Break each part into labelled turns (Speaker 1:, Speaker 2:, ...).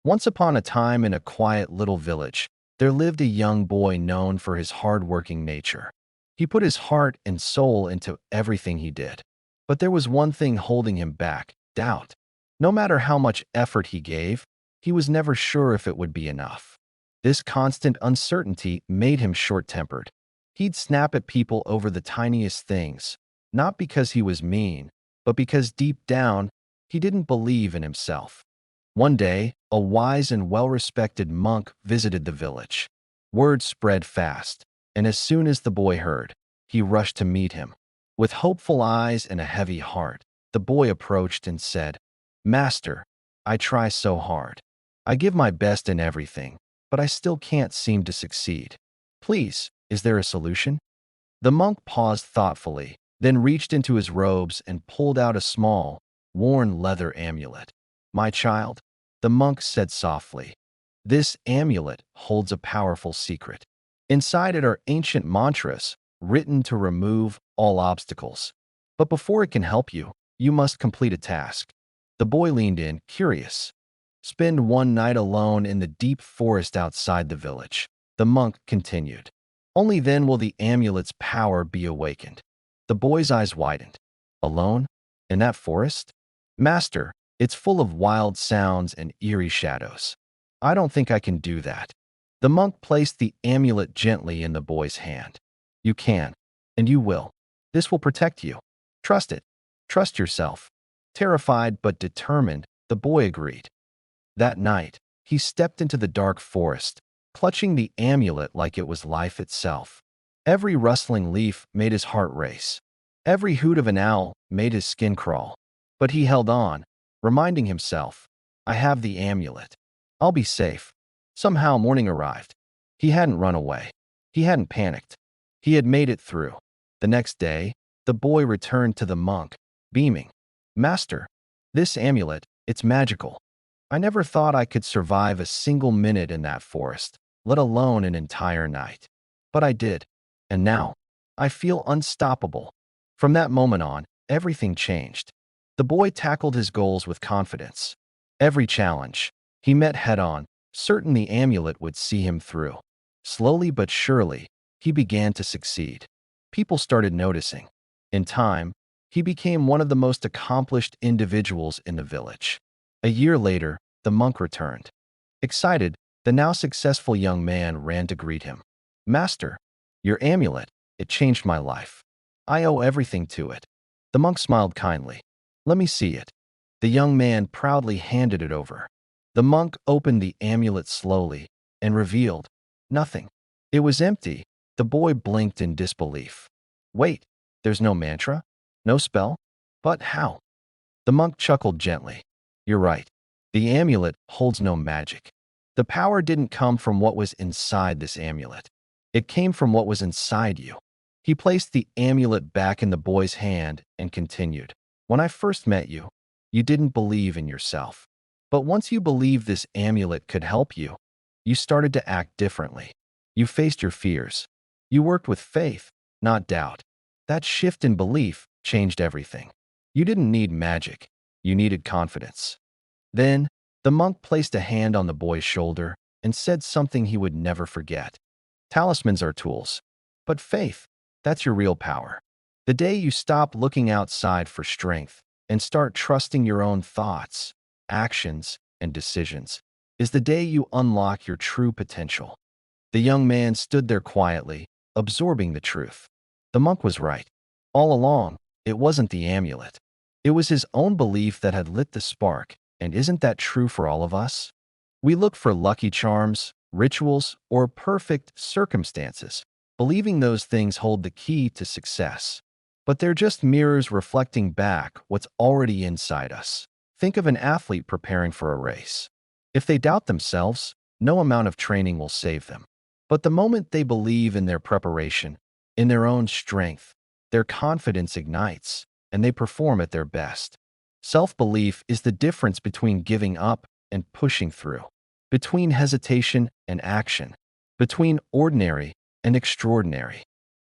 Speaker 1: Once upon a time in a quiet little village, there lived a young boy known for his hard-working nature. He put his heart and soul into everything he did. But there was one thing holding him back: doubt. No matter how much effort he gave, he was never sure if it would be enough. This constant uncertainty made him short-tempered. He'd snap at people over the tiniest things, not because he was mean, but because deep down, he didn't believe in himself. One day, a wise and well-respected monk visited the village. Word spread fast, and as soon as the boy heard, he rushed to meet him. With hopeful eyes and a heavy heart, the boy approached and said, "Master, I try so hard. I give my best in everything, but I still can't seem to succeed. Please, is there a solution?" The monk paused thoughtfully, then reached into his robes and pulled out a small, worn leather amulet. "My child," the monk said softly, "this amulet holds a powerful secret. Inside it are ancient mantras written to remove all obstacles. But before it can help you, you must complete a task." The boy leaned in, curious. "Spend one night alone in the deep forest outside the village," the monk continued. "Only then will the amulet's power be awakened." The boy's eyes widened. "Alone? In that forest? Master, it's full of wild sounds and eerie shadows. I don't think I can do that." The monk placed the amulet gently in the boy's hand. "You can, and you will. This will protect you. Trust it. Trust yourself." Terrified but determined, the boy agreed. That night, he stepped into the dark forest, clutching the amulet like it was life itself. Every rustling leaf made his heart race. Every hoot of an owl made his skin crawl. But he held on, reminding himself, "I have the amulet. I'll be safe." Somehow morning arrived. He hadn't run away. He hadn't panicked. He had made it through. The next day, the boy returned to the monk, beaming. "Master, this amulet, it's magical. I never thought I could survive a single minute in that forest, let alone an entire night. But I did. And now, I feel unstoppable." From that moment on, everything changed. The boy tackled his goals with confidence. Every challenge he met head-on, certain the amulet would see him through. Slowly but surely, he began to succeed. People started noticing. In time, he became one of the most accomplished individuals in the village. A year later, the monk returned. Excited, the now successful young man ran to greet him. "Master, your amulet, it changed my life. I owe everything to it." The monk smiled kindly. "Let me see it." The young man proudly handed it over. The monk opened the amulet slowly and revealed nothing. It was empty. The boy blinked in disbelief. "Wait, there's no mantra? No spell? But how?" The monk chuckled gently. "You're right. The amulet holds no magic. The power didn't come from what was inside this amulet. It came from what was inside you." He placed the amulet back in the boy's hand and continued. "When I first met you, you didn't believe in yourself. But once you believed this amulet could help you, you started to act differently. You faced your fears. You worked with faith, not doubt. That shift in belief changed everything. You didn't need magic. You needed confidence." Then, the monk placed a hand on the boy's shoulder and said something he would never forget. "Talismans are tools, but faith, that's your real power. The day you stop looking outside for strength and start trusting your own thoughts, actions, and decisions is the day you unlock your true potential." The young man stood there quietly, absorbing the truth. The monk was right. All along, it wasn't the amulet. It was his own belief that had lit the spark, and isn't that true for all of us? We look for lucky charms, rituals, or perfect circumstances, believing those things hold the key to success. But they're just mirrors reflecting back what's already inside us. Think of an athlete preparing for a race. If they doubt themselves, no amount of training will save them. But the moment they believe in their preparation, in their own strength, their confidence ignites, and they perform at their best. Self-belief is the difference between giving up and pushing through, between hesitation and action, between ordinary and extraordinary.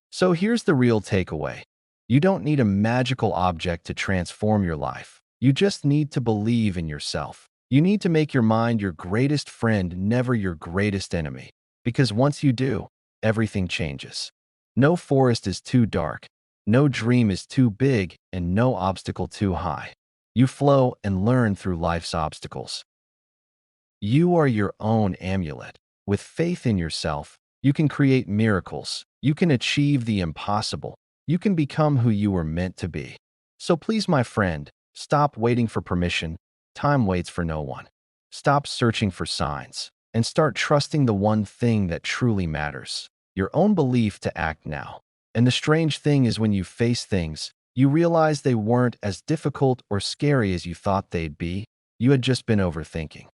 Speaker 1: So here's the real takeaway. You don't need a magical object to transform your life. You just need to believe in yourself. You need to make your mind your greatest friend, never your greatest enemy. Because once you do, everything changes. No forest is too dark, no dream is too big, and no obstacle too high. You flow and learn through life's obstacles. You are your own amulet. With faith in yourself, you can create miracles. You can achieve the impossible. You can become who you were meant to be. So please, my friend, stop waiting for permission. Time waits for no one. Stop searching for signs and start trusting the one thing that truly matters, your own belief to act now. And the strange thing is when you face things, you realize they weren't as difficult or scary as you thought they'd be. You had just been overthinking.